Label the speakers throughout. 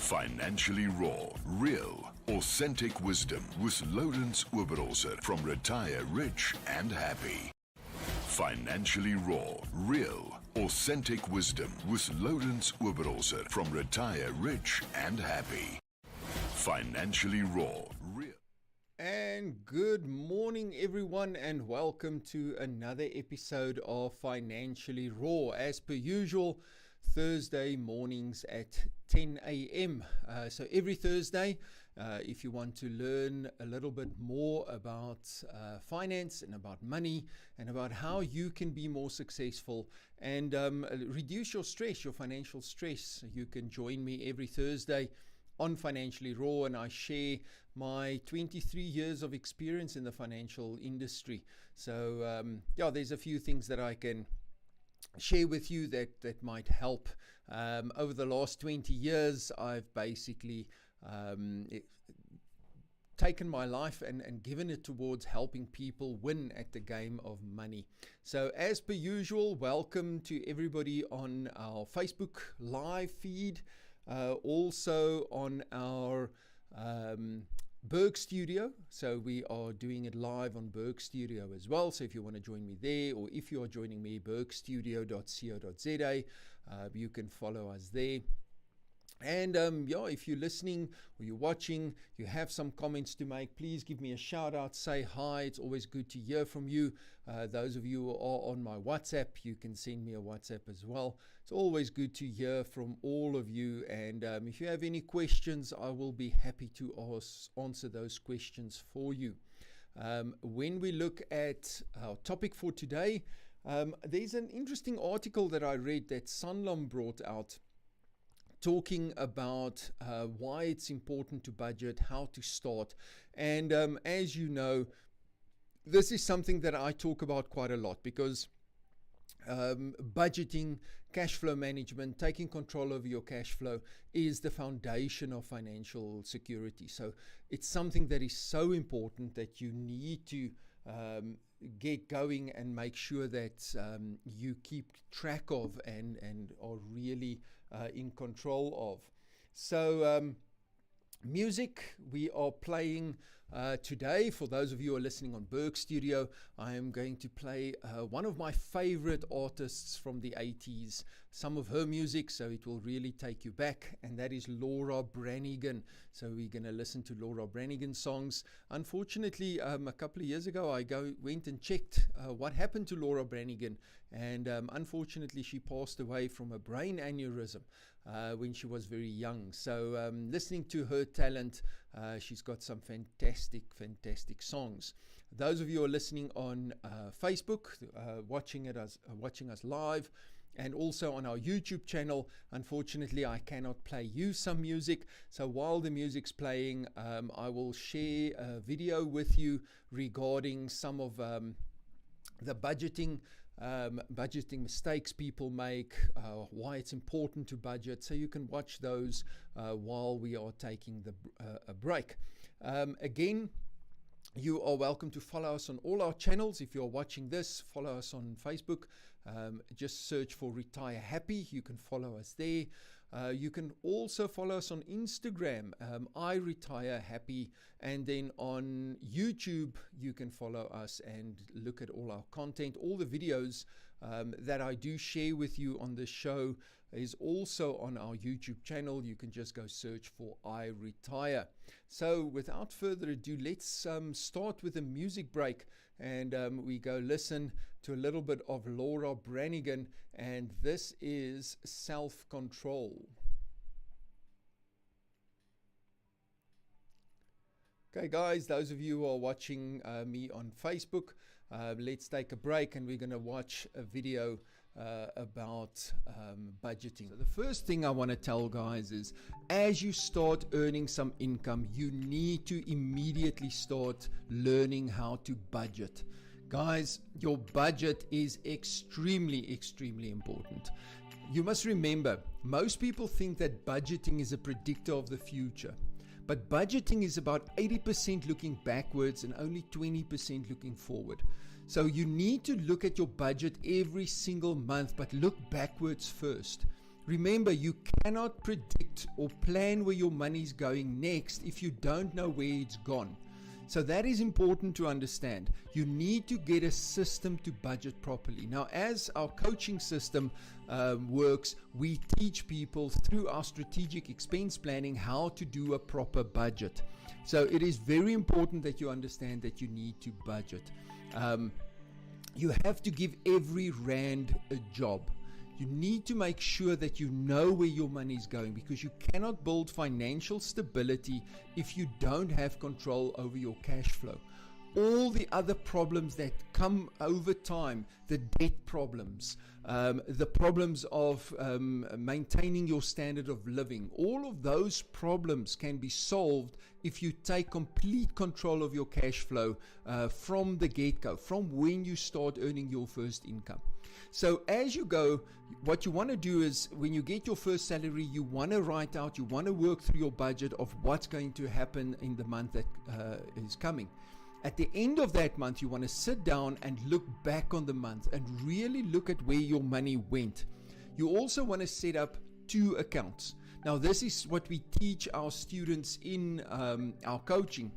Speaker 1: Financially raw, real, authentic wisdom with Lourens from Retire Rich and Happy. Financially raw, real, authentic wisdom with Lourens from Retire Rich and Happy. Financially raw, real.
Speaker 2: And good morning, everyone, and welcome to another episode of Financially Raw. As per usual, Thursday mornings at 10 a.m. So every Thursday, if you want to learn a little bit more about finance and about money and about how you can be more successful and reduce your stress, your financial stress, you can join me every Thursday on Financially Raw, and I share my 23 years of experience in the financial industry. So there's a few things that I can share with you that might help. Over the last 20 years, I've basically taken my life and given it towards helping people win at the game of money. So as per usual, welcome to everybody on our Facebook live feed, also on our Berg Studio. So we are doing it live on Berg Studio as well. So if you want to join me there, or if you are joining me, bergstudio.co.za, you can follow us there. And if you're listening or you're watching, you have some comments to make, please give me a shout out, say hi. It's always good to hear from you. Those of you who are on my WhatsApp, you can send me a WhatsApp as well. It's always good to hear from all of you. And if you have any questions, I will be happy to answer those questions for you. When we look at our topic for today, there's an interesting article that I read that Sanlam brought out, talking about why it's important to budget, how to start. And as you know, this is something that I talk about quite a lot, because budgeting, cash flow management, taking control over your cash flow is the foundation of financial security. So it's something that is so important that you need to get going and make sure that you keep track of and are really in control of. So music we are playing today. For those of you who are listening on Berg Studio, I am going to play one of my favorite artists from the 80s, some of her music, so it will really take you back, and that is Laura Branigan. So we're going to listen to Laura Branigan songs. Unfortunately, a couple of years ago, I went and checked what happened to Laura Branigan, and unfortunately, she passed away from a brain aneurysm when she was very young. So listening to her talent, she's got some fantastic songs. Those of you who are listening on Facebook, watching us live, and also on our YouTube channel, unfortunately I cannot play you some music. So while the music's playing, I will share a video with you regarding some of the budgeting mistakes people make, why it's important to budget, so you can watch those while we are taking a break. Again, you are welcome to follow us on all our channels. If you're watching this, follow us on Facebook. Just search for Retire Happy. You can follow us there. You can also follow us on Instagram, I Retire Happy, and then on YouTube you can follow us and look at all our content. All the videos that I do share with you on this show is also on our YouTube channel. You can just go search for I Retire. So without further ado, let's start with a music break, and we go listen to a little bit of Laura Branigan, and this is Self-Control. Okay guys, those of you who are watching me on Facebook, let's take a break and we're going to watch a video about budgeting. So the first thing I want to tell guys is, as you start earning some income, you need to immediately start learning how to budget. Guys, your budget is extremely important. You must remember, most people think that budgeting is a predictor of the future. But budgeting is about 80% looking backwards and only 20% looking forward. So you need to look at your budget every single month, but look backwards first. Remember, you cannot predict or plan where your money is going next if you don't know where it's gone. So that is important to understand. You need to get a system to budget properly. Now, as our coaching system works, we teach people through our strategic expense planning how to do a proper budget. So it is very important that you understand that you need to budget. You have to give every rand a job. You need to make sure that you know where your money is going, because you cannot build financial stability if you don't have control over your cash flow. All the other problems that come over time, the debt problems, the problems of maintaining your standard of living, all of those problems can be solved if you take complete control of your cash flow from the get-go, from when you start earning your first income. So as you go, what you want to do is when you get your first salary, you want to write out, you want to work through your budget of what's going to happen in the month that is coming. At the end of that month, you want to sit down and look back on the month and really look at where your money went. You also want to set up 2 accounts. Now, this is what we teach our students in our coaching,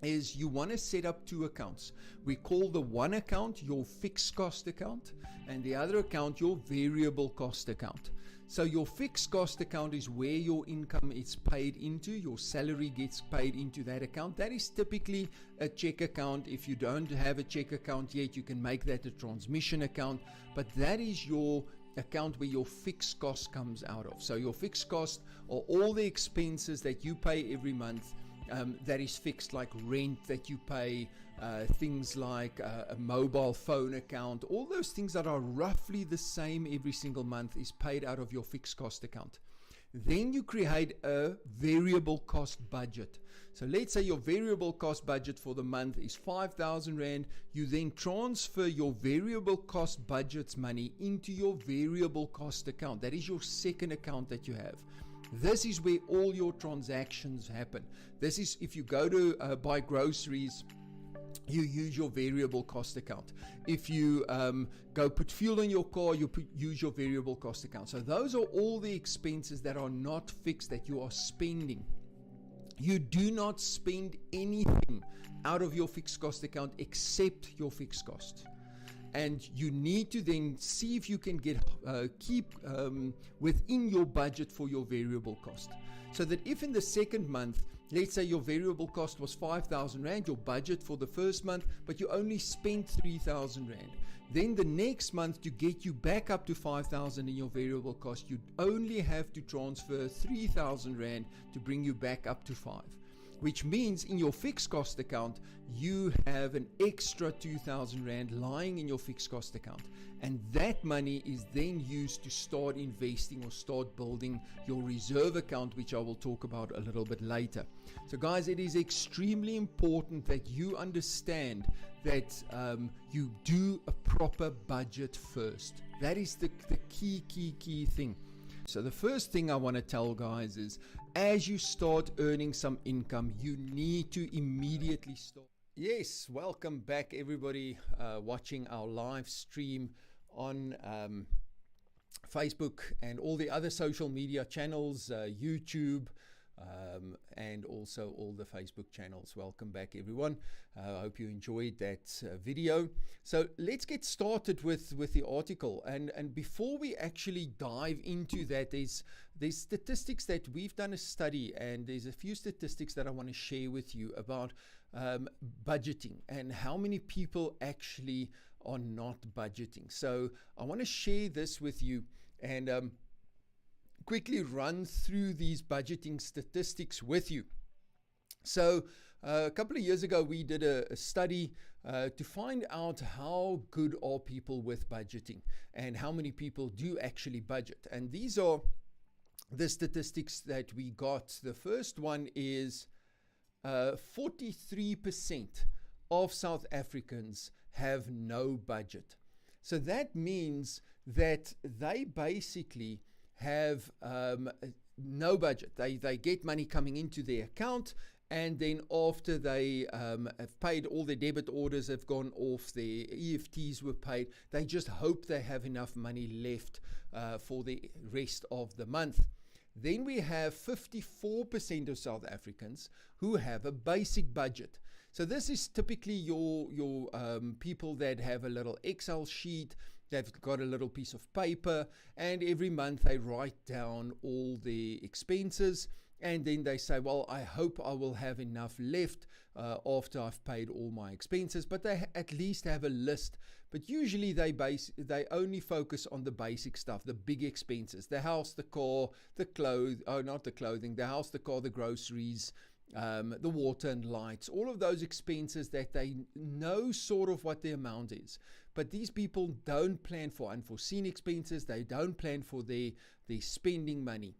Speaker 2: is you want to set up 2 accounts. We call the one account your fixed cost account, and the other account your variable cost account. So your fixed cost account is where your income is paid into, your salary gets paid into that account. That is typically a check account. If you don't have a check account yet, you can make that a transmission account, but that is your account where your fixed cost comes out of. So your fixed cost are all the expenses that you pay every month. That is fixed, like rent that you pay, things like a mobile phone account, all those things that are roughly the same every single month is paid out of your fixed cost account. Then you create a variable cost budget. So let's say your variable cost budget for the month is 5,000 Rand. You then transfer your variable cost budget's money into your variable cost account. That is your second account that you have. This is where all your transactions happen. This is if you go to buy groceries, you use your variable cost account. If you go put fuel in your car, you use your variable cost account. So those are all the expenses that are not fixed, that you are spending. You do not spend anything out of your fixed cost account except your fixed costs. And you need to then see if you can keep within your budget for your variable cost. So that if in the second month, let's say your variable cost was 5,000 Rand, your budget for the first month, but you only spent 3,000 Rand. Then the next month, to get you back up to 5,000 in your variable cost, you only have to transfer 3,000 Rand to bring you back up to 5. Which means in your fixed cost account, you have an extra 2,000 Rand lying in your fixed cost account. And that money is then used to start investing or start building your reserve account, which I will talk about a little bit later. So guys, it is extremely important that you understand that you do a proper budget first. That is the key thing. So the first thing I want to tell guys is, as you start earning some income, you need to immediately start. Yes, welcome back everybody watching our live stream on Facebook and all the other social media channels, YouTube, and also all the Facebook channels. Welcome back everyone. I hope you enjoyed that video. So let's get started with the article, and before we actually dive into that, there's statistics that we've done a study, and there's a few statistics that I want to share with you about budgeting and how many people actually are not budgeting. So I want to share this with you and quickly run through these budgeting statistics with you. So a couple of years ago, we did a study to find out how good are people with budgeting and how many people do actually budget. And these are the statistics that we got. The first one is 43% of South Africans have no budget. So that means that they basically have no budget. They get money coming into their account, And then after they have paid all their debit orders, have gone off, their EFTs were paid, they just hope they have enough money left for the rest of the month. Then we have 54% of South Africans who have a basic budget. So this is typically your people that have a little Excel sheet, they've got a little piece of paper, and every month they write down all the expenses, and then they say, well, I hope I will have enough left after I've paid all my expenses, but they at least have a list. But usually they only focus on the basic stuff, the big expenses, the house, the car, the the house, the car, the groceries, the water and lights, all of those expenses that they know sort of what the amount is. But these people don't plan for unforeseen expenses. They don't plan for their spending money.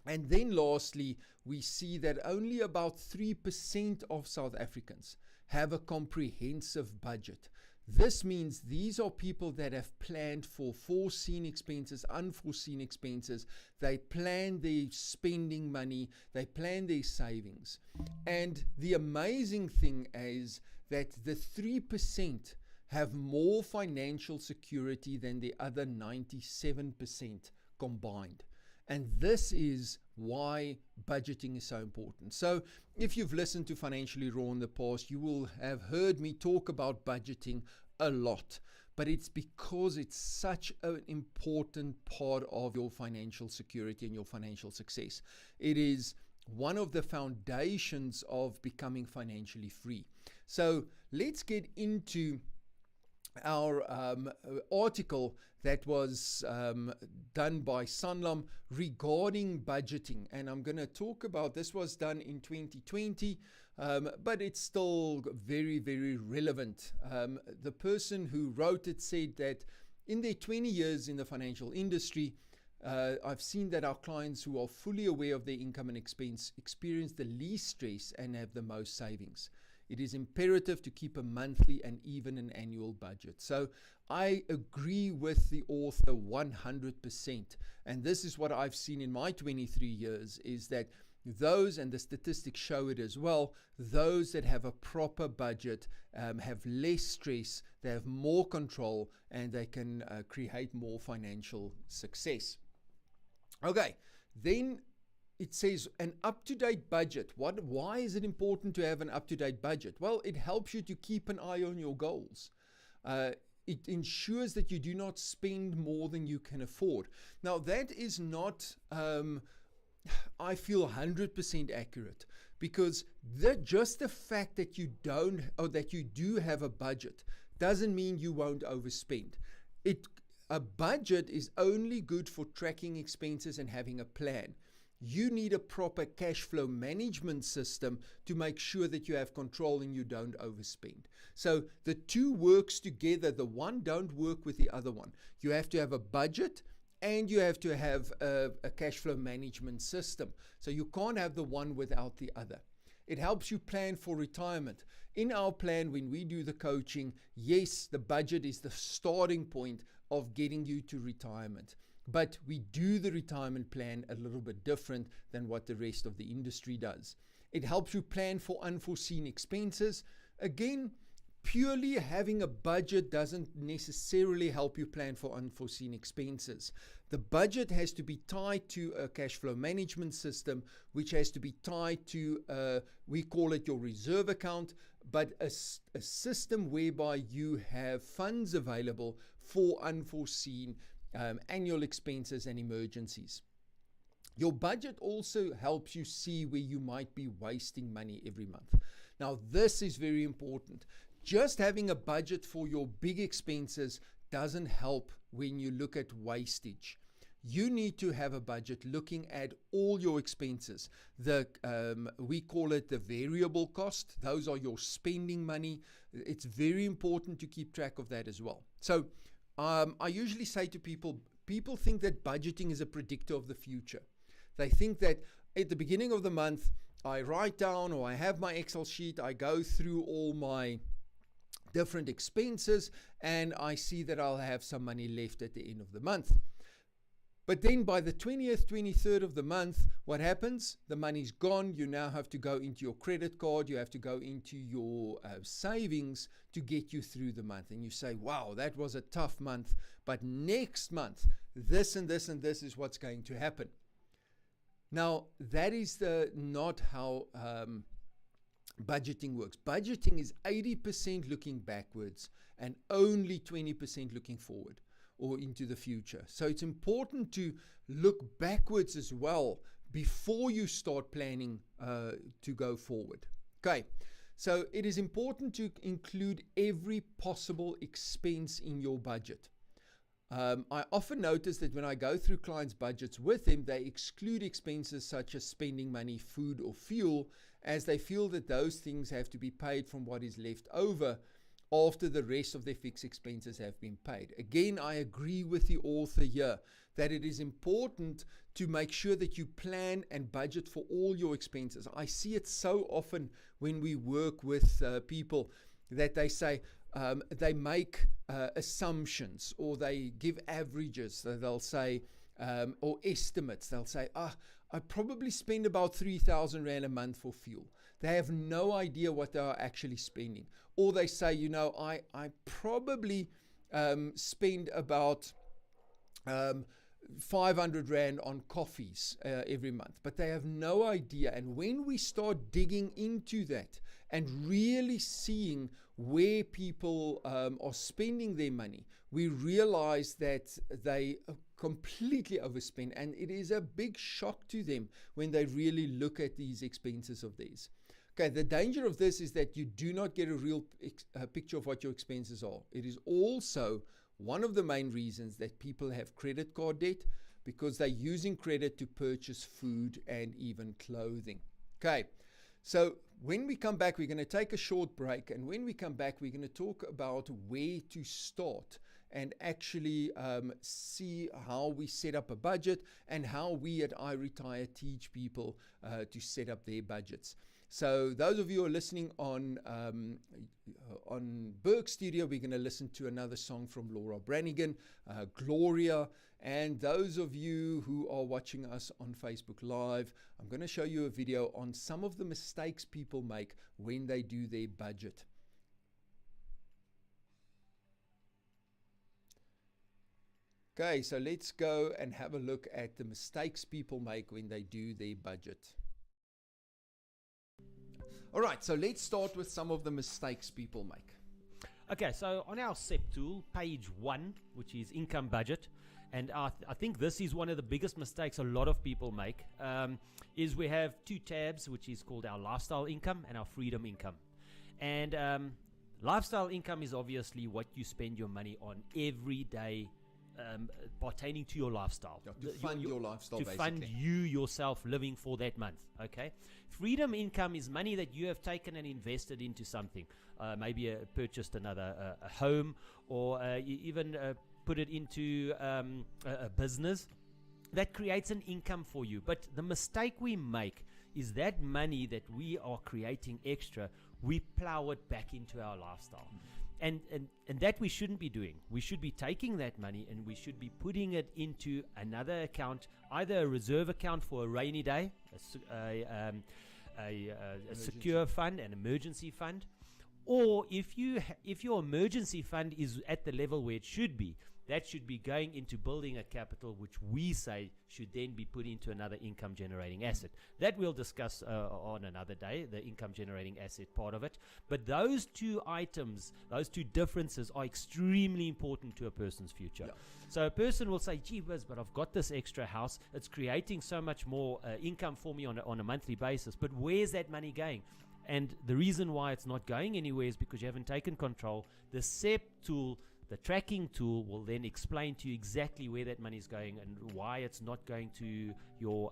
Speaker 2: And then lastly, we see that only about 3% of South Africans have a comprehensive budget. This means these are people that have planned for foreseen expenses, unforeseen expenses. They plan their spending money, they plan their savings. And the amazing thing is that the 3% have more financial security than the other 97% combined. And this is why budgeting is so important. So if you've listened to Financially Raw in the past, you will have heard me talk about budgeting a lot. But it's because it's such an important part of your financial security and your financial success. It is one of the foundations of becoming financially free. So let's get into our article that was done by Sanlam regarding budgeting, and I'm going to talk about this. Was done in 2020, but it's still very, very relevant. The person who wrote it said that in their 20 years in the financial industry, I've seen that our clients who are fully aware of their income and expense experience the least stress and have the most savings. It is imperative to keep a monthly and even an annual budget. So I agree with the author 100%. And this is what I've seen in my 23 years is that those, and the statistics show it as well, those that have a proper budget have less stress, they have more control, and they can create more financial success. Okay, then it says an up-to-date budget. Why is it important to have an up-to-date budget? Well, it helps you to keep an eye on your goals. It ensures that you do not spend more than you can afford. Now, that is not, I feel, 100% accurate, because just the fact that you don't, or that you do have a budget doesn't mean you won't overspend. A budget is only good for tracking expenses and having a plan. You need a proper cash flow management system to make sure that you have control and you don't overspend. So the two works together. The one don't work with the other one. You have to have a budget and you have to have a cash flow management system. So you can't have the one without the other. It helps you plan for retirement. In our plan, when we do the coaching, yes, the budget is the starting point of getting you to retirement. But we do the retirement plan a little bit different than what the rest of the industry does. It helps you plan for unforeseen expenses. Again, purely having a budget doesn't necessarily help you plan for unforeseen expenses. The budget has to be tied to a cash flow management system, which has to be tied to, we call it your reserve account, but a system whereby you have funds available for unforeseen annual expenses and emergencies. Your budget also helps you see where you might be wasting money every month. Now, this is very important. Just having a budget for your big expenses doesn't help when you look at wastage. You need to have a budget looking at all your expenses. We call it the variable cost. Those are your spending money. It's very important to keep track of that as well. So I usually say to people think that budgeting is a predictor of the future. They think that at the beginning of the month, I write down, or I have my Excel sheet, I go through all my different expenses, and I see that I'll have some money left at the end of the month. But then by the 20th, 23rd of the month, what happens? The money's gone. You now have to go into your credit card. You have to go into your savings to get you through the month. And you say, wow, that was a tough month. But next month, this and this and this is what's going to happen. Now, that is not how budgeting works. Budgeting is 80% looking backwards and only 20% looking forward or into the future. So it's important to look backwards as well before you start planning to go forward. Okay, so it is important to include every possible expense in your budget. I often notice that when I go through clients' budgets with them, they exclude expenses such as spending money, food, or fuel, as they feel that those things have to be paid from what is left over after the rest of their fixed expenses have been paid. Again, I agree with the author here that it is important to make sure that you plan and budget for all your expenses. I see it so often when we work with people that they say they make assumptions or they give averages. So they'll say, or estimates, they'll say, I probably spend about 3,000 Rand a month for fuel. They have no idea what they are actually spending. Or they say, I probably spend about 500 Rand on coffees every month, but they have no idea. And when we start digging into that and really seeing where people are spending their money, we realize that they completely overspend, and it is a big shock to them when they really look at these expenses of theirs. Okay, the danger of this is that you do not get a real picture of what your expenses are. It is also one of the main reasons that people have credit card debt, because they're using credit to purchase food and even clothing. Okay, so when we come back, we're going to take a short break, and when we come back, we're going to talk about where to start and actually see how we set up a budget and how we at iRetire teach people to set up their budgets. So those of you who are listening on Berg Studio, we're going to listen to another song from Laura Branigan, Gloria. And those of you who are watching us on Facebook Live, I'm going to show you a video on some of the mistakes people make when they do their budget. Okay, so let's go and have a look at the mistakes people make when they do their budget. All right, so let's start with some of the mistakes people make.
Speaker 3: Okay, so on our SEP tool, page 1, which is income budget, and I think this is one of the biggest mistakes a lot of people make, is we have two tabs, which is called our lifestyle income and our freedom income. And lifestyle income is obviously what you spend your money on every day, pertaining to your lifestyle.
Speaker 2: To fund your lifestyle,
Speaker 3: basically. To fund you yourself living for that month, okay? Freedom income is money that you have taken and invested into something. Maybe purchased another a home, or you even put it into a business that creates an income for you. But the mistake we make is that money that we are creating extra, we plow it back into our lifestyle. And that we shouldn't be doing. We should be taking that money and we should be putting it into another account, either a reserve account for a rainy day, a secure fund, an emergency fund, or if your emergency fund is at the level where it should be, that should be going into building a capital, which we say should then be put into another income generating asset. That we'll discuss on another day, the income generating asset part of it. But those two items, those two differences are extremely important to a person's future. Yeah. So a person will say, gee whiz, but I've got this extra house. It's creating so much more income for me on a monthly basis. But where's that money going? And the reason why it's not going anywhere is because you haven't taken control. The SEP tool, the tracking tool, will then explain to you exactly where that money is going and why it's not going to your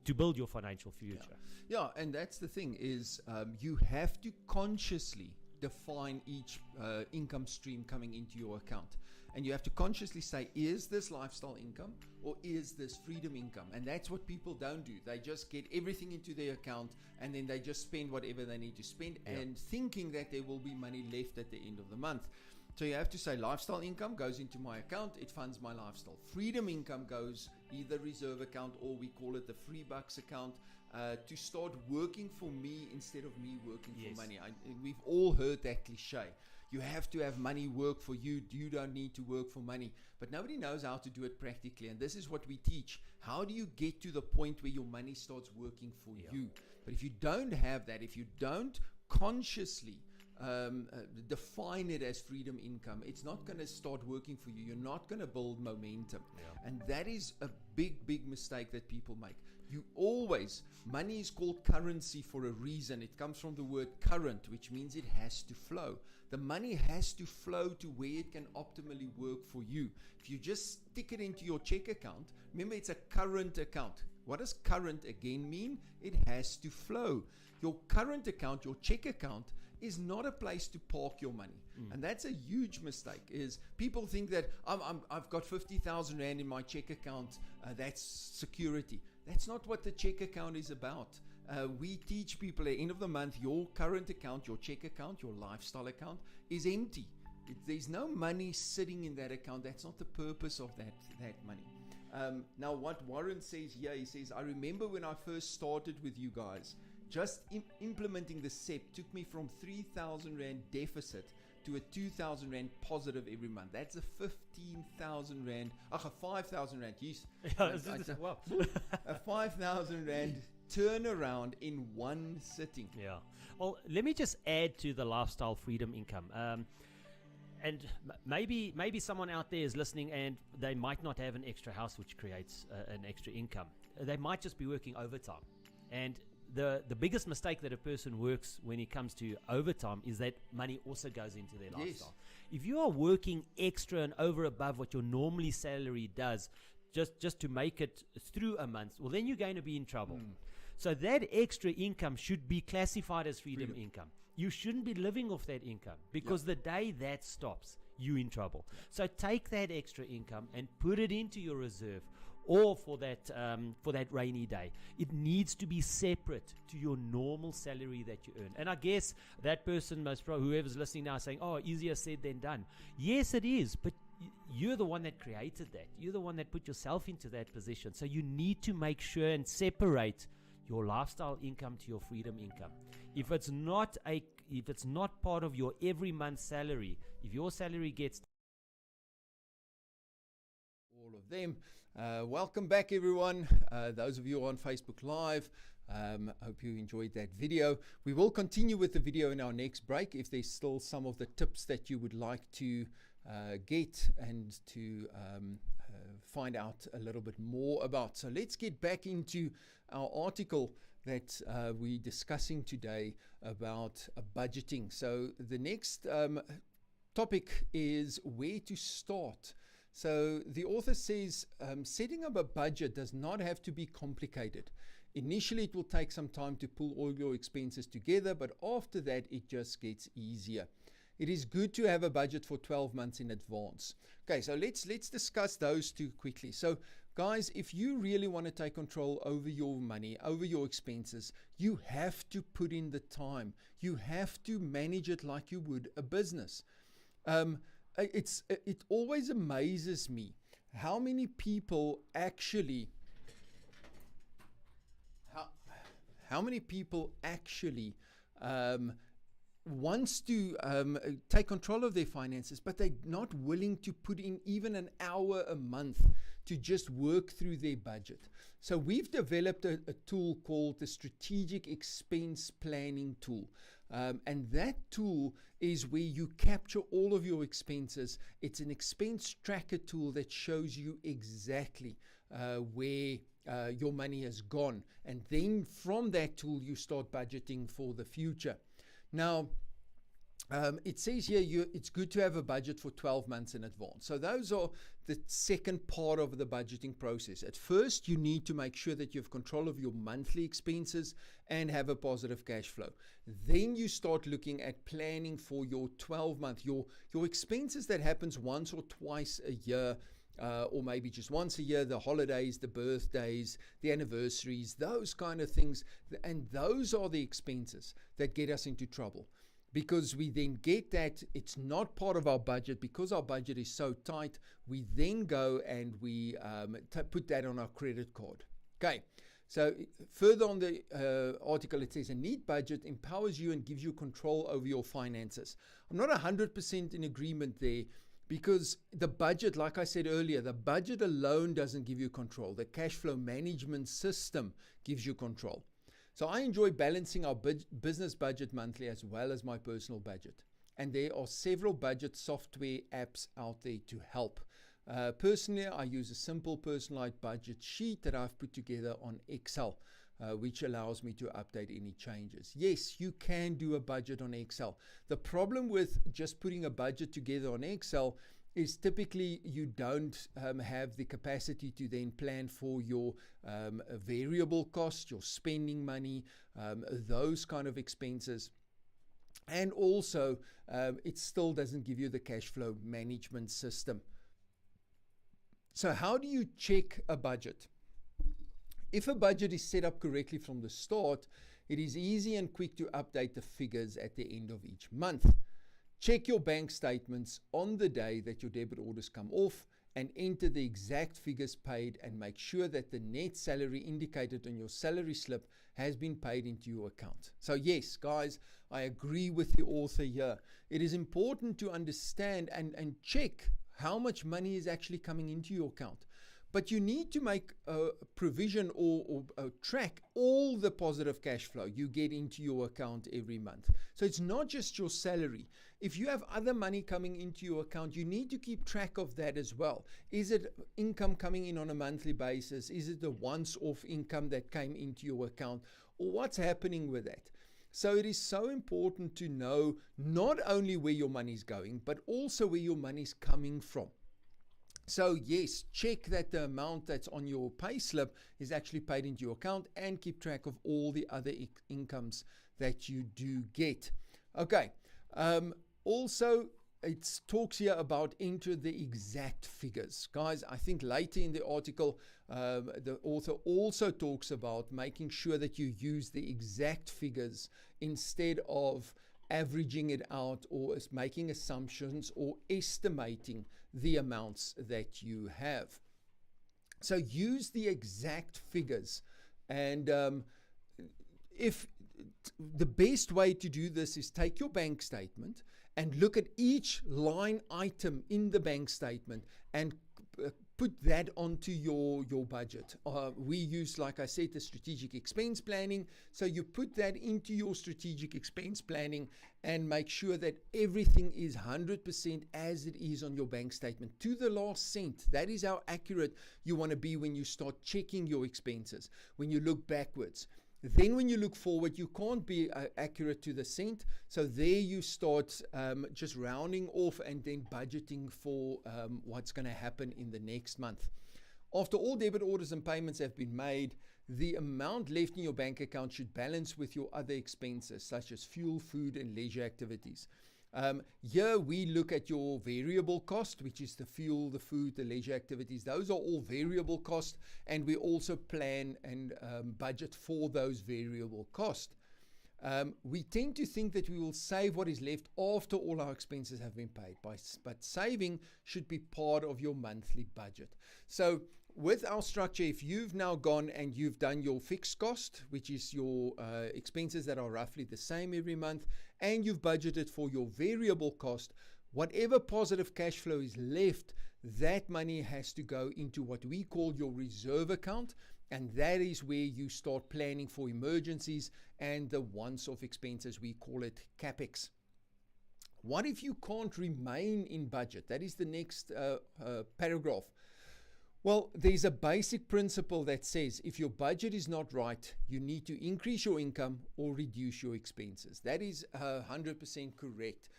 Speaker 3: to build your financial future.
Speaker 2: Yeah, and that's the thing is you have to consciously define each income stream coming into your account. And you have to consciously say, is this lifestyle income or is this freedom income? And that's what people don't do. They just get everything into their account and then they just spend whatever they need to spend, and thinking that there will be money left at the end of the month. So you have to say lifestyle income goes into my account, it funds my lifestyle. Freedom income goes either reserve account or we call it the free bucks account, to start working for me instead of me working for money. We've all heard that cliche. You have to have money work for you. You don't need to work for money. But nobody knows how to do it practically. And this is what we teach. How do you get to the point where your money starts working for you? But if you don't have that, if you don't consciously define it as freedom income, it's not going to start working for you. You're not going to build momentum. And that is a big mistake that people make. You always, money is called currency for a reason. It comes from the word current, which means it has to flow. The money has to flow to where it can optimally work for you. If you just stick it into your check account, remember it's a current account. What does current again mean? It has to flow. Your current account, your check account, is not a place to park your money. And that's a huge mistake. Is people think that I've got 50,000 Rand in my check account, that's security. That's not what the check account is about. We teach people at the end of the month, your current account, your check account, your lifestyle account is empty. There's no money sitting in that account. That's not the purpose of that money. Now what Warren says here, he says, I remember when I first started with you guys, just implementing the SEP took me from 3,000 Rand deficit to a 2,000 Rand positive every month. That's a 15,000 Rand, a 5,000 Rand, yes. A 5,000 Rand turnaround in one sitting.
Speaker 3: Yeah. Well, let me just add to the lifestyle freedom income. And maybe someone out there is listening and they might not have an extra house which creates an extra income. They might just be working overtime. And the biggest mistake that a person works when it comes to overtime is that money also goes into their lifestyle. If you are working extra and over above what your normally salary does just to make it through a month, well, then you're going to be in trouble. So that extra income should be classified as freedom income. You shouldn't be living off that income because the day that stops, you're in trouble. So take that extra income and put it into your reserve, or for that rainy day. It needs to be separate to your normal salary that you earn. And I guess that person, whoever's listening now, is saying, oh, easier said than done. Yes, it is, but you're the one that created that. You're the one that put yourself into that position. So you need to make sure and separate your lifestyle income to your freedom income. If it's not part of your every month salary, if your salary gets
Speaker 2: all of them. Welcome back, everyone. Those of you on Facebook Live, hope you enjoyed that video. We will continue with the video in our next break if there's still some of the tips that you would like to get and to find out a little bit more about. So let's get back into our article that we're discussing today about budgeting. So the next topic is where to start. So the author says setting up a budget does not have to be complicated. Initially, it will take some time to pull all your expenses together, but after that, it just gets easier. It is good to have a budget for 12 months in advance. Okay, so let's discuss those two quickly. So guys, if you really want to take control over your money, over your expenses, you have to put in the time. You have to manage it like you would a business. It always amazes me how many people actually wants to take control of their finances, but they're not willing to put in even an hour a month to just work through their budget. So we've developed a tool called the Strategic Expense Planning Tool. And that tool is where you capture all of your expenses. It's an expense tracker tool that shows you exactly where your money has gone. And then from that tool, you start budgeting for the future. Now, it says here it's good to have a budget for 12 months in advance. So those are the second part of the budgeting process. At first, you need to make sure that you have control of your monthly expenses and have a positive cash flow. Then you start looking at planning for your 12-month, your expenses that happens once or twice a year, or maybe just once a year, the holidays, the birthdays, the anniversaries, those kind of things. And those are the expenses that get us into trouble. because we then get that it's not part of our budget. Because our budget is so tight, we then go and we put that on our credit card. Okay, so further on the article, it says a neat budget empowers you and gives you control over your finances. I'm not 100% in agreement there, because the budget, like I said earlier, the budget alone doesn't give you control. The cash flow management system gives you control. So I enjoy balancing our business budget monthly as well as my personal budget. And there are several budget software apps out there to help. Personally, I use a simple personalized budget sheet that I've put together on Excel, which allows me to update any changes. Yes, you can do a budget on Excel. The problem with just putting a budget together on Excel is typically you don't have the capacity to then plan for your variable costs, your spending money, those kind of expenses. And also, it still doesn't give you the cash flow management system. So how do you check a budget? If a budget is set up correctly from the start, it is easy and quick to update the figures at the end of each month. Check your bank statements on the day that your debit orders come off and enter the exact figures paid, and make sure that the net salary indicated on your salary slip has been paid into your account. So yes, guys, I agree with the author here. It is important to understand and check how much money is actually coming into your account. But you need to make a provision or track all the positive cash flow you get into your account every month. So it's not just your salary. If you have other money coming into your account, you need to keep track of that as well. Is it income coming in on a monthly basis? Is it the once-off income that came into your account? Or what's happening with that? So it is so important to know not only where your money is going, but also where your money is coming from. So yes, check that the amount that's on your pay slip is actually paid into your account, and keep track of all the other incomes that you do get. Okay. Also, it talks here about enter the exact figures. Guys, I think later in the article, the author also talks about making sure that you use the exact figures instead of averaging it out or making assumptions or estimating the amounts that you have. So use the exact figures. And if the best way to do this is take your bank statement and look at each line item in the bank statement and put that onto your budget. We use, like I said, the strategic expense planning. So you put that into your strategic expense planning and make sure that everything is 100% as it is on your bank statement to the last cent. That is how accurate you want to be when you start checking your expenses, when you look backwards. Then when you look forward, you can't be accurate to the cent. So there you start just rounding off and then budgeting for what's going to happen in the next month. After all debit orders and payments have been made, the amount left in your bank account should balance with your other expenses, such as fuel, food, and leisure activities. Here we look at your variable cost, which is the fuel, the food, the leisure activities. Those are all variable costs, and we also plan and budget for those variable costs. We tend to think that we will save what is left after all our expenses have been paid, but saving should be part of your monthly budget. So with our structure, if you've now gone and you've done your fixed cost, which is your expenses that are roughly the same every month, and you've budgeted for your variable cost, whatever positive cash flow is left, that money has to go into what we call your reserve account, and that is where you start planning for emergencies and the once-off expenses. We call it CapEx. What if you can't remain in budget? That is the next paragraph. Well, there's a basic principle that says if your budget is not right, you need to increase your income or reduce your expenses. That is 100% correct.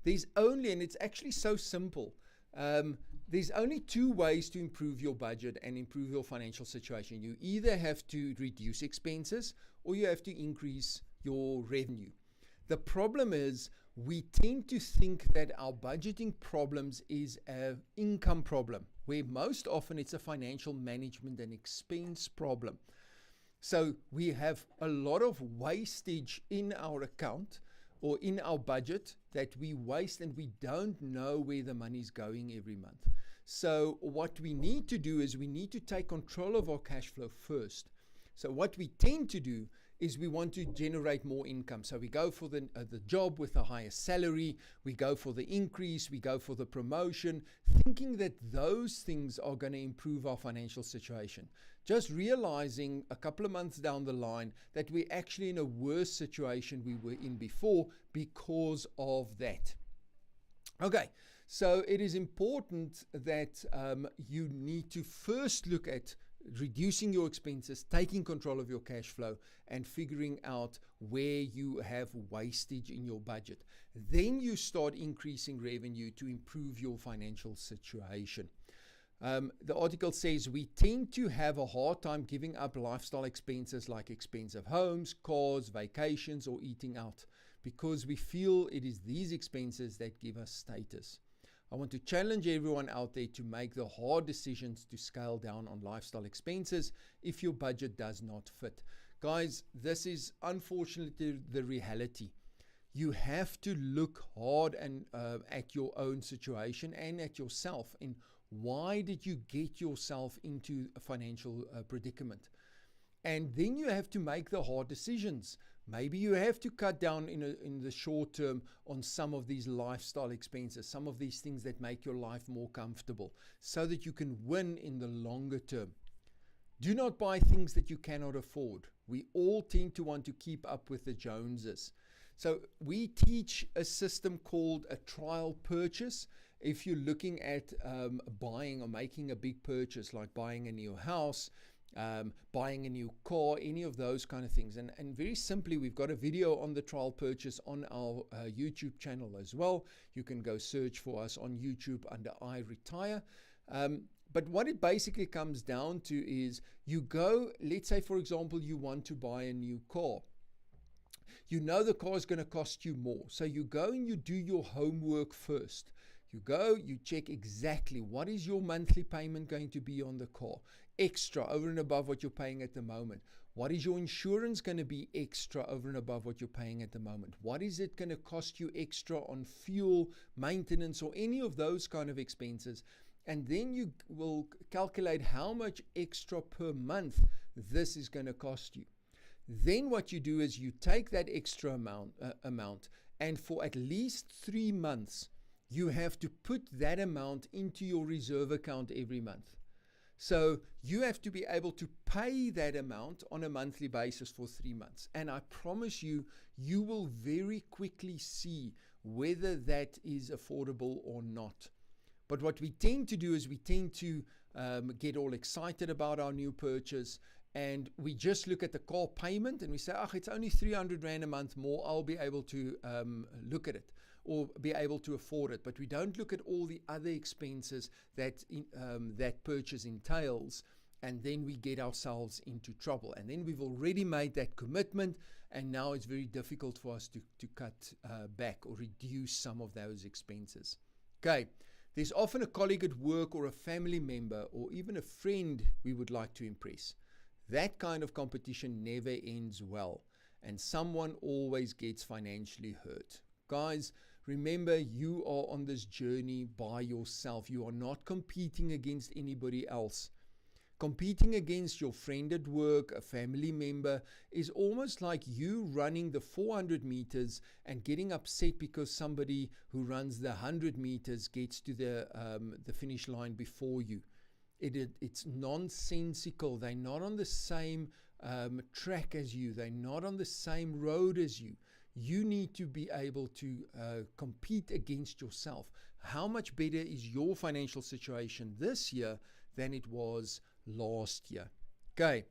Speaker 2: There's only, and it's actually so simple, there's only two ways to improve your budget and improve your financial situation. You either have to reduce expenses or you have to increase your revenue. The problem is we tend to think that our budgeting problems is an income problem, where most often it's a financial management and expense problem. So we have a lot of wastage in our account or in our budget that we waste and we don't know where the money's going every month. So what we need to do is we need to take control of our cash flow first. So what we tend to do is we want to generate more income. So we go for the job with a higher salary, we go for the increase, we go for the promotion, thinking that those things are going to improve our financial situation. Just realizing a couple of months down the line that we're actually in a worse situation we were in before because of that. Okay, so it is important that you need to first look at reducing your expenses, taking control of your cash flow, and figuring out where you have wastage in your budget. Then you start increasing revenue to improve your financial situation. The article says we tend to have a hard time giving up lifestyle expenses like expensive homes, cars, vacations, or eating out because we feel it is these expenses that give us status. I want to challenge everyone out there to make the hard decisions to scale down on lifestyle expenses if your budget does not fit. Guys, this is unfortunately the reality. You have to look hard and at your own situation and at yourself. And why did you get yourself into a financial predicament? And then you have to make the hard decisions. Maybe you have to cut down in the short term on some of these lifestyle expenses, some of these things that make your life more comfortable, so that you can win in the longer term. Do not buy things that you cannot afford. We all tend to want to keep up with the Joneses. So we teach a system called a trial purchase. If you're looking at buying or making a big purchase, like buying a new house, buying a new car, any of those kind of things. And very simply, we've got a video on the trial purchase on our YouTube channel as well. You can go search for us on YouTube under I Retire. But what it basically comes down to is you go, let's say, for example, you want to buy a new car. You know the car is going to cost you more. So you go and you do your homework first. You go, you check exactly what is your monthly payment going to be on the car, extra over and above what you're paying at the moment. What is your insurance going to be extra over and above what you're paying at the moment? What is it going to cost you extra on fuel, maintenance, or any of those kind of expenses? And then you will calculate how much extra per month this is going to cost you. Then what you do is you take that extra amount, and for at least 3 months, you have to put that amount into your reserve account every month. So you have to be able to pay that amount on a monthly basis for 3 months. And I promise you, you will very quickly see whether that is affordable or not. But what we tend to do is we tend to get all excited about our new purchase, and we just look at the car payment and we say, it's only 300 Rand a month more, I'll be able to look at it or be able to afford it. But we don't look at all the other expenses that that purchase entails, and then we get ourselves into trouble. And then we've already made that commitment, and now it's very difficult for us to cut back or reduce some of those expenses. Okay. There's often a colleague at work or a family member or even a friend we would like to impress. That kind of competition never ends well, and someone always gets financially hurt. Guys, remember, you are on this journey by yourself. You are not competing against anybody else. Competing against your friend at work, a family member, is almost like you running the 400 meters and getting upset because somebody who runs the 100 meters gets to the finish line before you. It's nonsensical. They're not on the same track as you. They're not on the same road as you. You need to be able to compete against yourself. How much better is your financial situation this year than it was last year? Okay,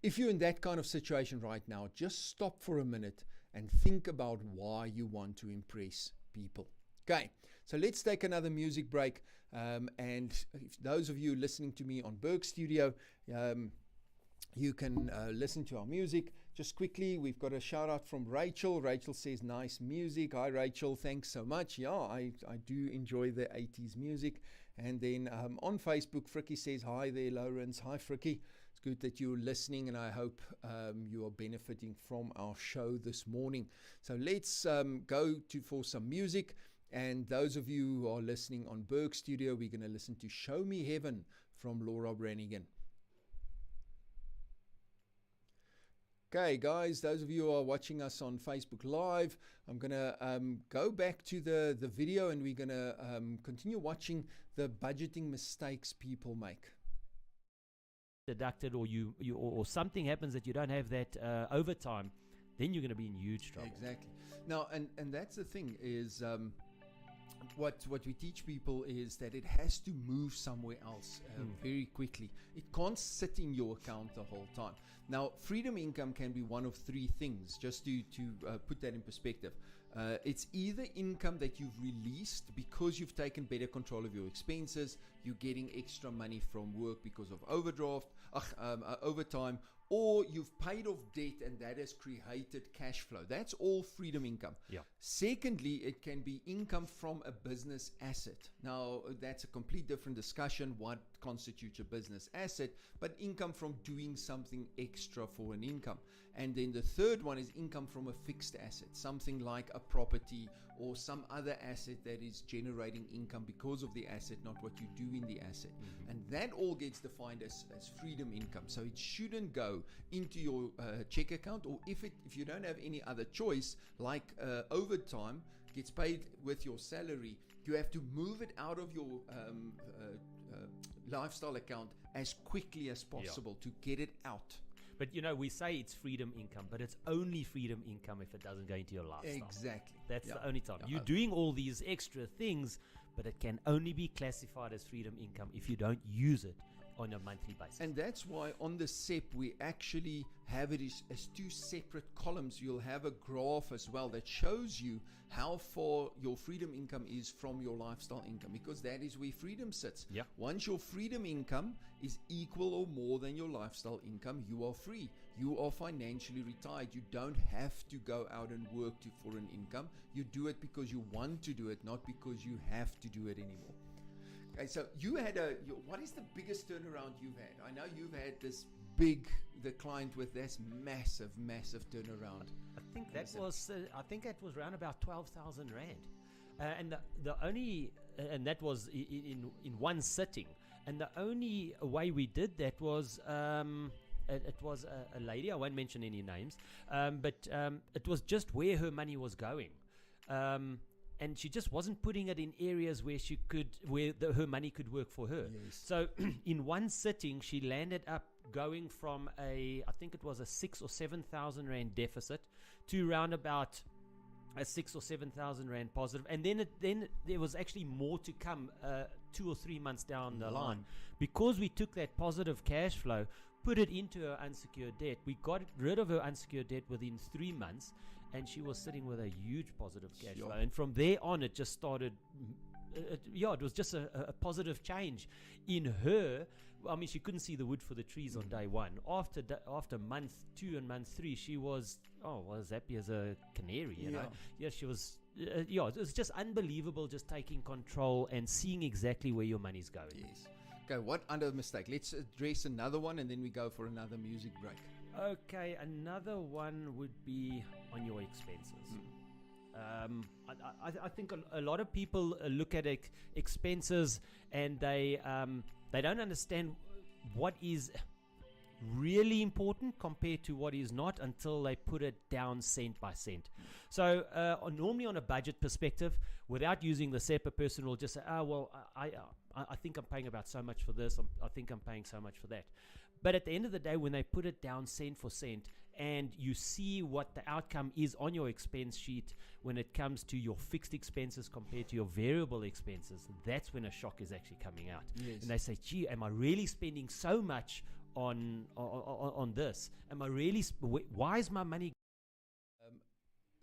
Speaker 2: if you're in that kind of situation right now, just stop for a minute and think about why you want to impress people. Okay, so let's take another music break. And if those of you listening to me on Berg Studio, you can listen to our music. Just quickly, we've got a shout out from Rachel. Rachel says, nice music. Hi, Rachel. Thanks so much. Yeah, I do enjoy the 80s music. And then on Facebook, Frikkie says, hi there, Lourens. Hi, Frikkie. It's It's good that you're listening, and I hope you are benefiting from our show this morning. So let's go for some music. And those of you who are listening on Berg Studio, we're going to listen to Show Me Heaven from Laura Branigan. Okay, guys, those of you who are watching us on Facebook Live, I'm going to go back to the video, and we're going to continue watching the budgeting mistakes people make.
Speaker 3: Deducted, or or something happens that you don't have that overtime, then you're going to be in huge trouble.
Speaker 2: Exactly. Now, and that's the thing is, what we teach people is that it has to move somewhere else very quickly. It can't sit in your account the whole time. Now, freedom income can be one of three things, just to put that in perspective. It's either income that you've released because you've taken better control of your expenses, you're getting extra money from work because of overtime, or you've paid off debt and that has created cash flow. That's all freedom income.
Speaker 3: Yeah.
Speaker 2: Secondly, it can be income from a business asset. Now, that's a complete different discussion, what constitutes a business asset, but income from doing something extra for an income. And then the third one is income from a fixed asset, something like a property or some other asset that is generating income because of the asset, not what you do in the asset. Mm-hmm. And that all gets defined as freedom income. So it shouldn't go into your check account, or if you don't have any other choice, like overtime gets paid with your salary, you have to move it out of your lifestyle account as quickly as possible to get it out.
Speaker 3: But we say it's freedom income, but it's only freedom income if it doesn't go into your lifestyle.
Speaker 2: Exactly.
Speaker 3: That's the only time. You're doing all these extra things, but it can only be classified as freedom income if you don't use it on a monthly basis.
Speaker 2: And that's why on the SEP we actually have it as two separate columns. You'll have a graph as well that shows you how far your freedom income is from your lifestyle income, because that is where freedom sits.
Speaker 3: Yeah.
Speaker 2: Once your freedom income is equal or more than your lifestyle income, you are free. You are financially retired. You don't have to go out and work for an income. You do it because you want to do it, not because you have to do it anymore. Okay, so you had what is the biggest turnaround you've had? I know you've had the client with this massive turnaround.
Speaker 3: I think that was around about 12,000 rand, and the only and that was in one sitting, and the only way we did that was it was a lady. I won't mention any names, but it was just where her money was going. And she just wasn't putting it in areas where her money could work for her.
Speaker 2: Yes.
Speaker 3: So in one sitting, she landed up going from I think it was a 6,000 or 7,000 rand deficit to round about a 6,000 or 7,000 rand positive. And then there was actually more to come 2 or 3 months down the line, because we took that positive cash flow, put it into her unsecured debt. We got rid of her unsecured debt within 3 months, and she was sitting with a huge positive cash flow. And from there on, it just started. It was just a positive change in her. I mean, she couldn't see the wood for the trees on day one. After month 2 and month 3, she was happy as a canary. You know, she was. It was just unbelievable, just taking control and seeing exactly where your money's going.
Speaker 2: Yes. Okay, what other mistake? Let's address another one, and then we go for another music break.
Speaker 3: Okay, another one would be on your expenses. I think a lot of people look at expenses and they don't understand what is really important compared to what is not until they put it down cent by cent. So normally on a budget perspective, without using the SEP, a person will just say, I think I'm paying about so much for this, I think I'm paying so much for that. But at the end of the day, when they put it down cent for cent and you see what the outcome is on your expense sheet when it comes to your fixed expenses compared to your variable expenses, that's when a shock is actually coming out.
Speaker 2: Yes.
Speaker 3: And they say, gee, am I really spending so much on this? Am I really, why is my money?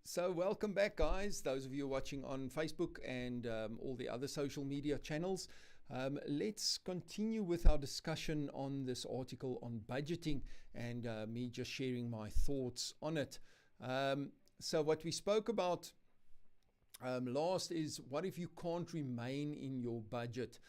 Speaker 2: So welcome back, guys. Those of you watching on Facebook and all the other social media channels. Let's continue with our discussion on this article on budgeting and me just sharing my thoughts on it. So what we spoke about last is, what if you can't remain in your budget?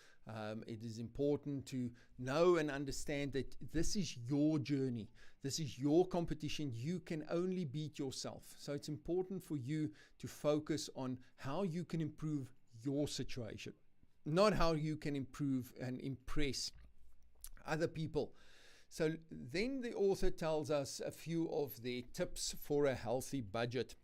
Speaker 2: It is important to know and understand that this is your journey. This is your competition. You can only beat yourself. So it's important for you to focus on how you can improve your situation, not how you can improve and impress other people. So then the author tells us a few of their tips for a healthy budget.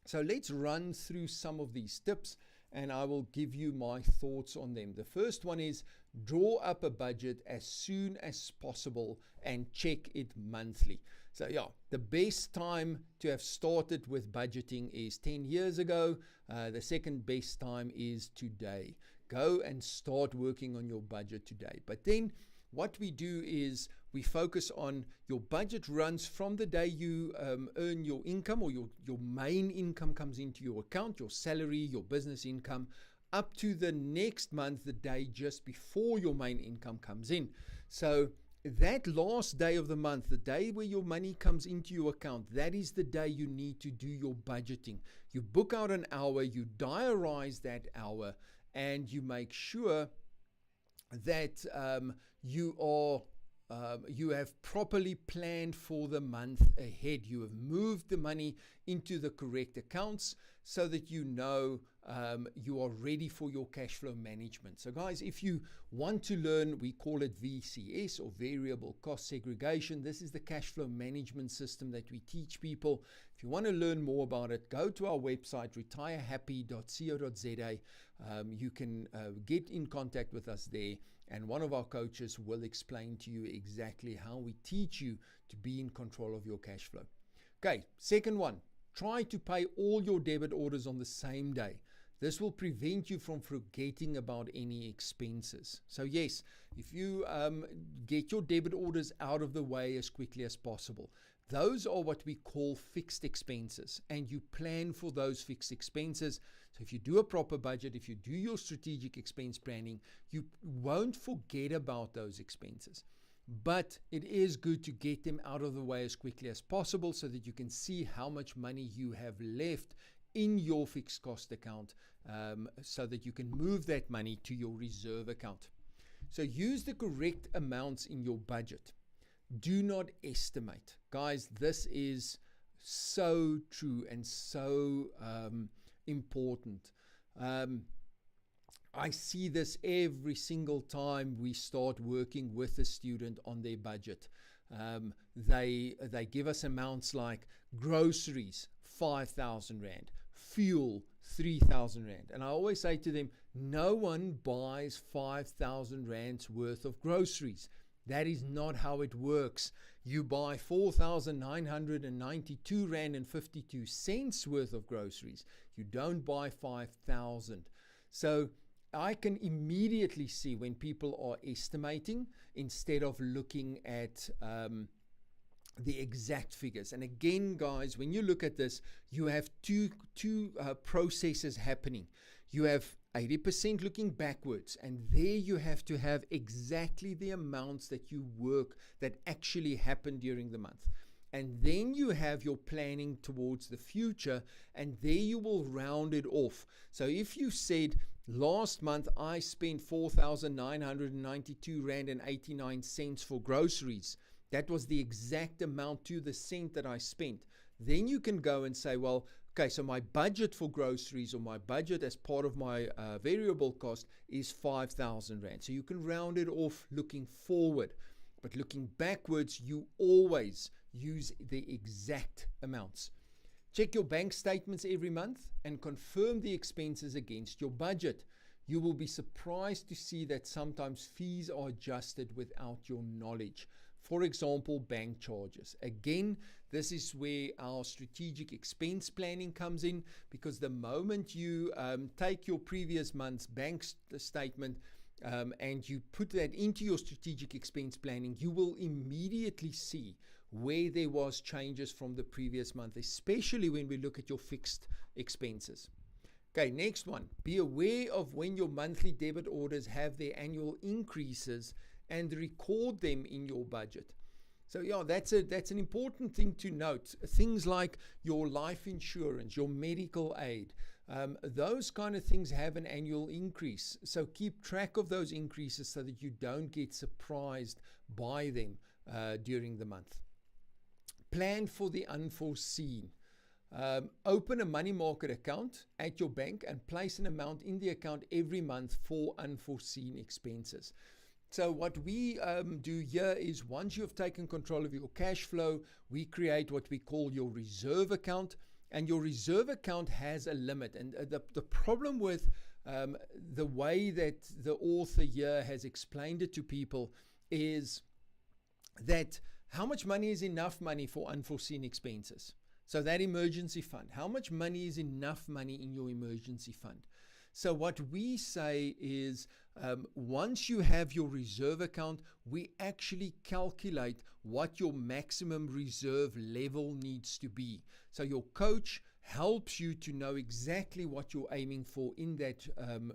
Speaker 2: So let's run through some of these tips and I will give you my thoughts on them. The first one is draw up a budget as soon as possible and check it monthly. So yeah, the best time to have started with budgeting is 10 years ago. The second best time is today. Go and start working on your budget today. But then what we do is we focus on your budget runs from the day you earn your income, or your main income comes into your account, your salary, your business income, up to the next month, the day just before your main income comes in. So that last day of the month, the day where your money comes into your account, that is the day you need to do your budgeting. You book out an hour, you diarize that hour, and you make sure that you have properly planned for the month ahead. You have moved the money into the correct accounts so that you know you are ready for your cash flow management. So guys, if you want to learn, we call it VCS, or variable cost segregation. This is the cash flow management system that we teach people. If you want to learn more about it, go to our website, retirehappy.co.za. You can get in contact with us there, and one of our coaches will explain to you exactly how we teach you to be in control of your cash flow. Okay, second one, try to pay all your debit orders on the same day. This will prevent you from forgetting about any expenses. So yes, if you get your debit orders out of the way as quickly as possible, those are what we call fixed expenses, and you plan for those fixed expenses. So if you do a proper budget, if you do your strategic expense planning, you won't forget about those expenses. But it is good to get them out of the way as quickly as possible so that you can see how much money you have left in your fixed cost account, so that you can move that money to your reserve account. So use the correct amounts in your budget. Do not estimate. Guys, this is so true and so important. I see this every single time we start working with a student on their budget. They give us amounts like groceries, 5,000 Rand, fuel, 3,000 Rand. And I always say to them, no one buys 5,000 Rands worth of groceries. That is not how it works. You buy 4,992 Rand and 52 cents worth of groceries. You don't buy 5,000. So I can immediately see when people are estimating instead of looking at the exact figures. And again, guys, when you look at this, you have two processes happening. You have 80% looking backwards, and there you have to have exactly the amounts that you work that actually happened during the month. And then you have your planning towards the future, and there you will round it off. So if you said, last month I spent 4,992 Rand and 89 cents for groceries, that was the exact amount to the cent that I spent. Then you can go and say, well, okay, so my budget for groceries, or my budget as part of my variable cost, is 5,000 Rand. So you can round it off looking forward. But looking backwards, you always use the exact amounts. Check your bank statements every month and confirm the expenses against your budget. You will be surprised to see that sometimes fees are adjusted without your knowledge. For example, bank charges. Again, this is where our strategic expense planning comes in, because the moment you take your previous month's bank statement and you put that into your strategic expense planning, you will immediately see where there was changes from the previous month, especially when we look at your fixed expenses. Okay, next one. Be aware of when your monthly debit orders have their annual increases and record them in your budget. So yeah, that's an important thing to note. Things like your life insurance, your medical aid, Those kind of things have an annual increase. So keep track of those increases so that you don't get surprised by them during the month. Plan for the unforeseen. Open a money market account at your bank and place an amount in the account every month for unforeseen expenses. So what we do here is, once you've taken control of your cash flow, we create what we call your reserve account. And your reserve account has a limit. And the problem with the way that the author here has explained it to people is that how much money is enough money for unforeseen expenses? So that emergency fund, how much money is enough money in your emergency fund? So what we say is, once you have your reserve account, we actually calculate what your maximum reserve level needs to be. So your coach helps you to know exactly what you're aiming for in that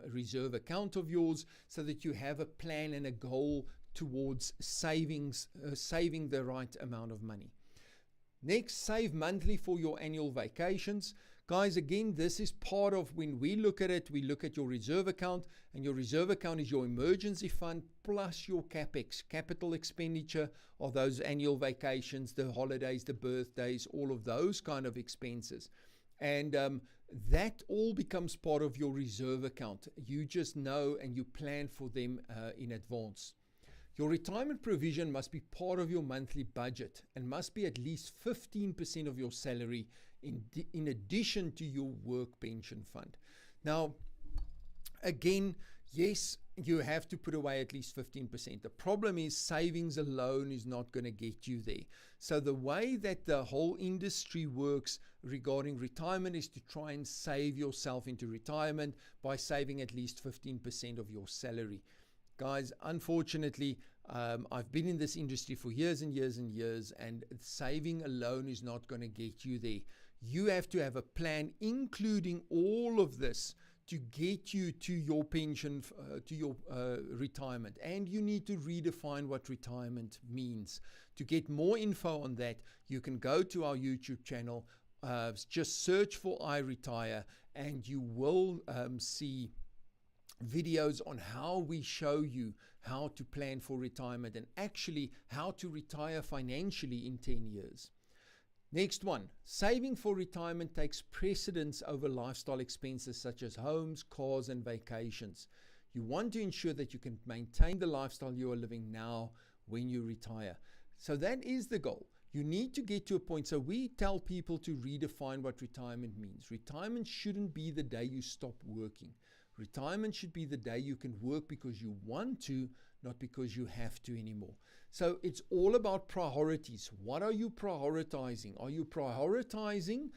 Speaker 2: reserve account of yours, so that you have a plan and a goal towards saving the right amount of money. Next, save monthly for your annual vacations. Guys, again, this is part of, when we look at it, we look at your reserve account, and your reserve account is your emergency fund plus your CapEx, capital expenditure, of those annual vacations, the holidays, the birthdays, all of those kind of expenses. And that all becomes part of your reserve account. You just know and you plan for them in advance. Your retirement provision must be part of your monthly budget and must be at least 15% of your salary in addition to your work pension fund. Now, again, yes, you have to put away at least 15%. The problem is savings alone is not going to get you there. So the way that the whole industry works regarding retirement is to try and save yourself into retirement by saving at least 15% of your salary. Guys, unfortunately, I've been in this industry for years and years and years, and saving alone is not going to get you there. You have to have a plan, including all of this, to get you to your pension, to your retirement. And you need to redefine what retirement means. To get more info on that, you can go to our YouTube channel, just search for iRetire, and you will see videos on how we show you how to plan for retirement and actually how to retire financially in 10 years. Next one, saving for retirement takes precedence over lifestyle expenses such as homes, cars, and vacations. You want to ensure that you can maintain the lifestyle you are living now when you retire. So that is the goal. You need to get to a point. So we tell people to redefine what retirement means. Retirement shouldn't be the day you stop working. Retirement should be the day you can work because you want to, not because you have to anymore. So it's all about priorities. What are you prioritizing? Are you prioritizing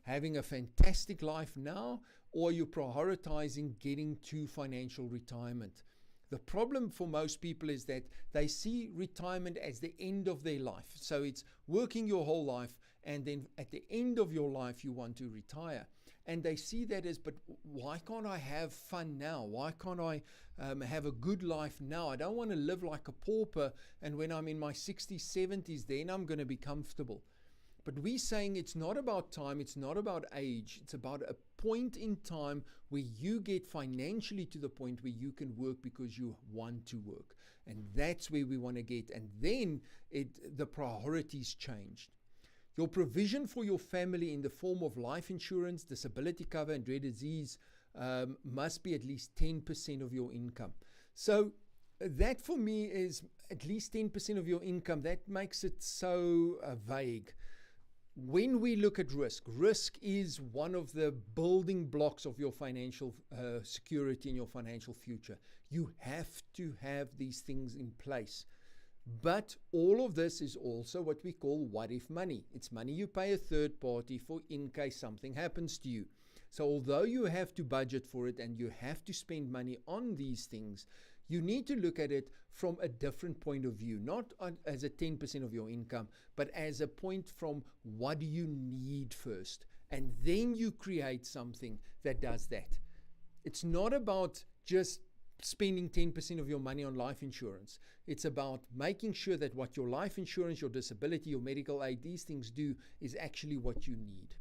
Speaker 2: having a fantastic life now, or are you prioritizing getting to financial retirement? The problem for most people is that they see retirement as the end of their life. So it's working your whole life, and then at the end of your life you want to retire. And they see that as, but why can't I have fun now? Why can't I have a good life now? I don't want to live like a pauper, and when I'm in my 60s, 70s, then I'm going to be comfortable. But we're saying it's not about time, it's not about age, it's about a point in time where you get financially to the point where you can work because you want to work. And that's where we want to get. And then the priorities changed. Your provision for your family in the form of life insurance, disability cover, and rare disease must be at least 10% of your income. So that for me is at least 10% of your income. That makes it so vague. When we look at risk is one of the building blocks of your financial security and your financial future. You have to have these things in place. But all of this is also what we call what if money. It's money you pay a third party for in case something happens to you. So although you have to budget for it and you have to spend money on these things, you need to look at it from a different point of view, not as a 10% of your income, but as a point from what do you need first. And then you create something that does that. It's not about just spending 10% of your money on life insurance. It's about making sure that what your life insurance, your disability, your medical aid, these things do is actually what you need.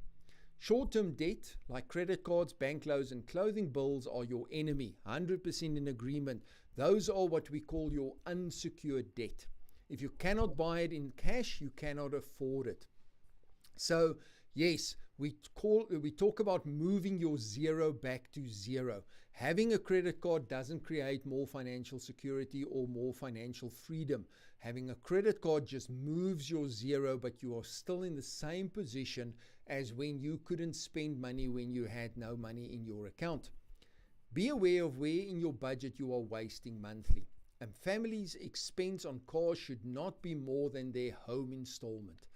Speaker 2: Short-term debt like credit cards, bank loans, and clothing bills are your enemy. 100% in agreement. Those are what we call your unsecured debt. If you cannot buy it in cash, you cannot afford it. So yes, we talk about moving your zero back to zero. Having a credit card doesn't create more financial security or more financial freedom. Having a credit card just moves your zero, but you are still in the same position as when you couldn't spend money when you had no money in your account. Be aware of where in your budget you are wasting monthly. A family's expense on cars should not be more than their home installment.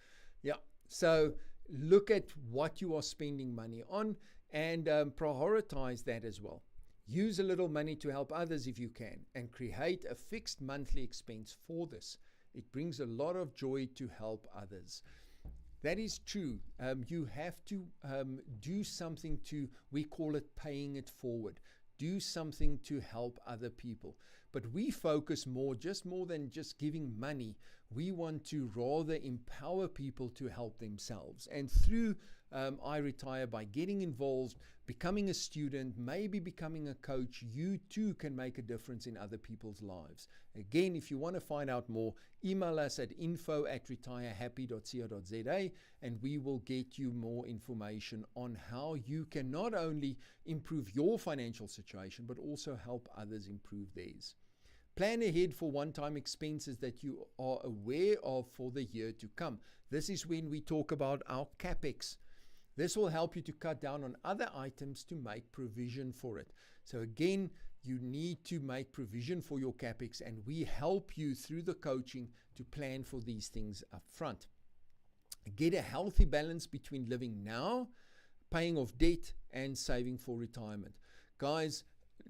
Speaker 2: Yeah, so look at what you are spending money on and prioritize that as well. Use a little money to help others if you can, and create a fixed monthly expense for this. It brings a lot of joy to help others. That is true. You have to do something we call it paying it forward. Do something to help other people. But we focus more than just giving money. We want to rather empower people to help themselves. And through I Retire, by getting involved, becoming a student, maybe becoming a coach, you too can make a difference in other people's lives. Again, if you want to find out more, email us at info@retirehappy.co.za and we will get you more information on how you can not only improve your financial situation, but also help others improve theirs. Plan ahead for one-time expenses that you are aware of for the year to come. This is when we talk about our CapEx. This will help you to cut down on other items to make provision for it. So again, you need to make provision for your CapEx, and we help you through the coaching to plan for these things up front. Get a healthy balance between living now, paying off debt, and saving for retirement. Guys,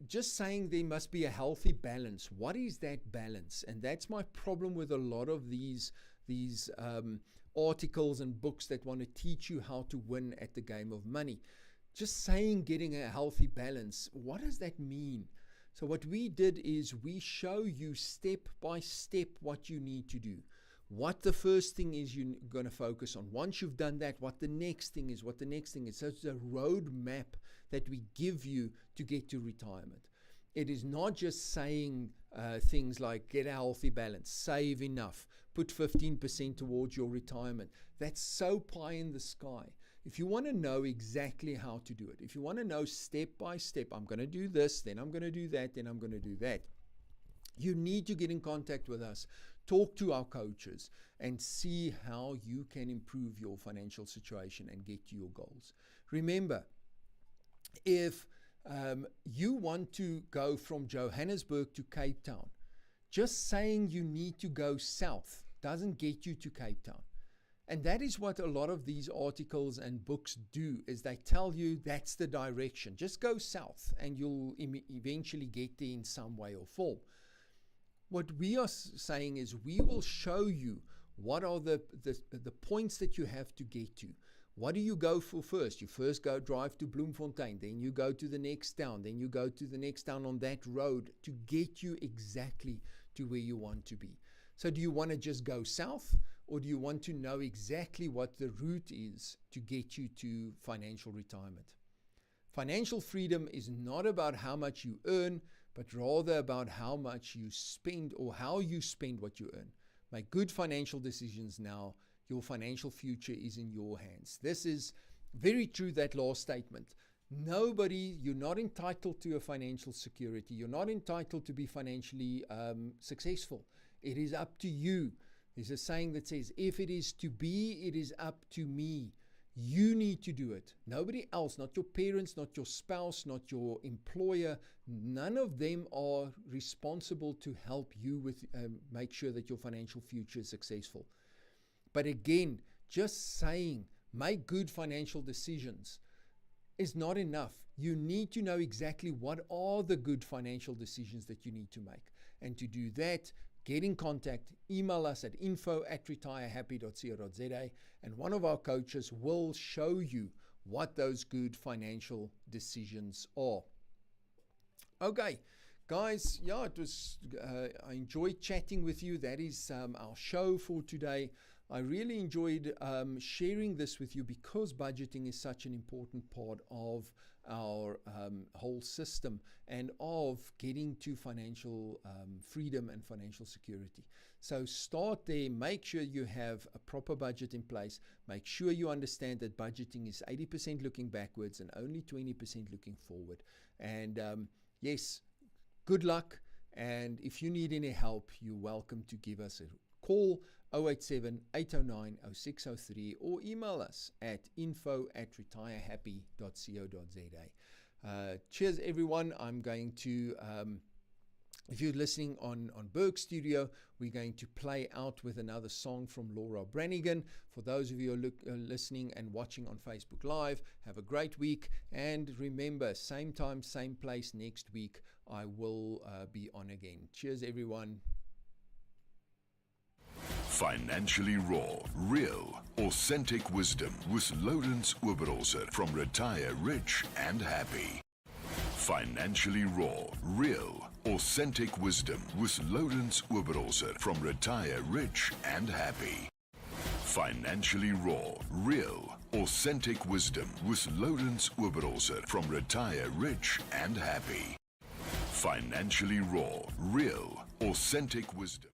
Speaker 2: just saying there must be a healthy balance. What is that balance? And that's my problem with a lot of these articles and books that want to teach you how to win at the game of money. Just saying getting a healthy balance, what does that mean? So what we did is we show you step by step what you need to do. What the first thing is you're going to focus on. Once you've done that, what the next thing is, So it's a roadmap that we give you to get to retirement. It is not just saying things like get a healthy balance, save enough, put 15% towards your retirement. That's so pie in the sky. If you want to know exactly how to do it, if you want to know step by step, I'm going to do this, then I'm going to do that, then I'm going to do that, you need to get in contact with us, talk to our coaches, and see how you can improve your financial situation and get to your goals. Remember, if you want to go from Johannesburg to Cape Town, just saying you need to go south doesn't get you to Cape Town. And that is what a lot of these articles and books do, is they tell you that's the direction. Just go south and you'll eventually get there in some way or form. What we are saying is we will show you what are the points that you have to get to. What do you go for first? You first go drive to Bloemfontein, then you go to the next town, then you go to the next town on that road to get you exactly to where you want to be. So do you want to just go south, or do you want to know exactly what the route is to get you to financial retirement? Financial freedom is not about how much you earn, but rather about how much you spend, or how you spend what you earn. Make good financial decisions now. Your financial future is in your hands. This is very true, that last statement. You're not entitled to a financial security. You're not entitled to be financially successful. It is up to you. There's a saying that says, if it is to be, it is up to me. You need to do it. Nobody else, not your parents, not your spouse, not your employer. None of them are responsible to help you with make sure that your financial future is successful. But again, just saying, make good financial decisions is not enough. You need to know exactly what are the good financial decisions that you need to make. And to do that, get in contact, email us at info@retirehappy.co.za, and one of our coaches will show you what those good financial decisions are. Okay. Guys, it was I enjoyed chatting with you. That is our show for today. I really enjoyed sharing this with you because budgeting is such an important part of our whole system and of getting to financial freedom and financial security. So start there, make sure you have a proper budget in place, make sure you understand that budgeting is 80% looking backwards and only 20% looking forward. And yes, good luck, and if you need any help, you're welcome to give us a call 087-809-0603 or email us at info@retirehappy.co.za. Cheers everyone. I'm going to if you're listening on Berg Studio, we're going to play out with another song from Laura Branigan. For those of you who are listening and watching on Facebook Live, have a great week. And remember, same time, same place next week, I will be on again. Cheers, everyone.
Speaker 1: Financially Raw, Real, Authentic Wisdom with Lourens from Retire Rich and Happy. Financially Raw, Real, Authentic Wisdom with Lourens from Retire Rich and Happy. Financially Raw, Real, Authentic Wisdom with Lourens from Retire Rich and Happy. Financially Raw, Real, Authentic Wisdom.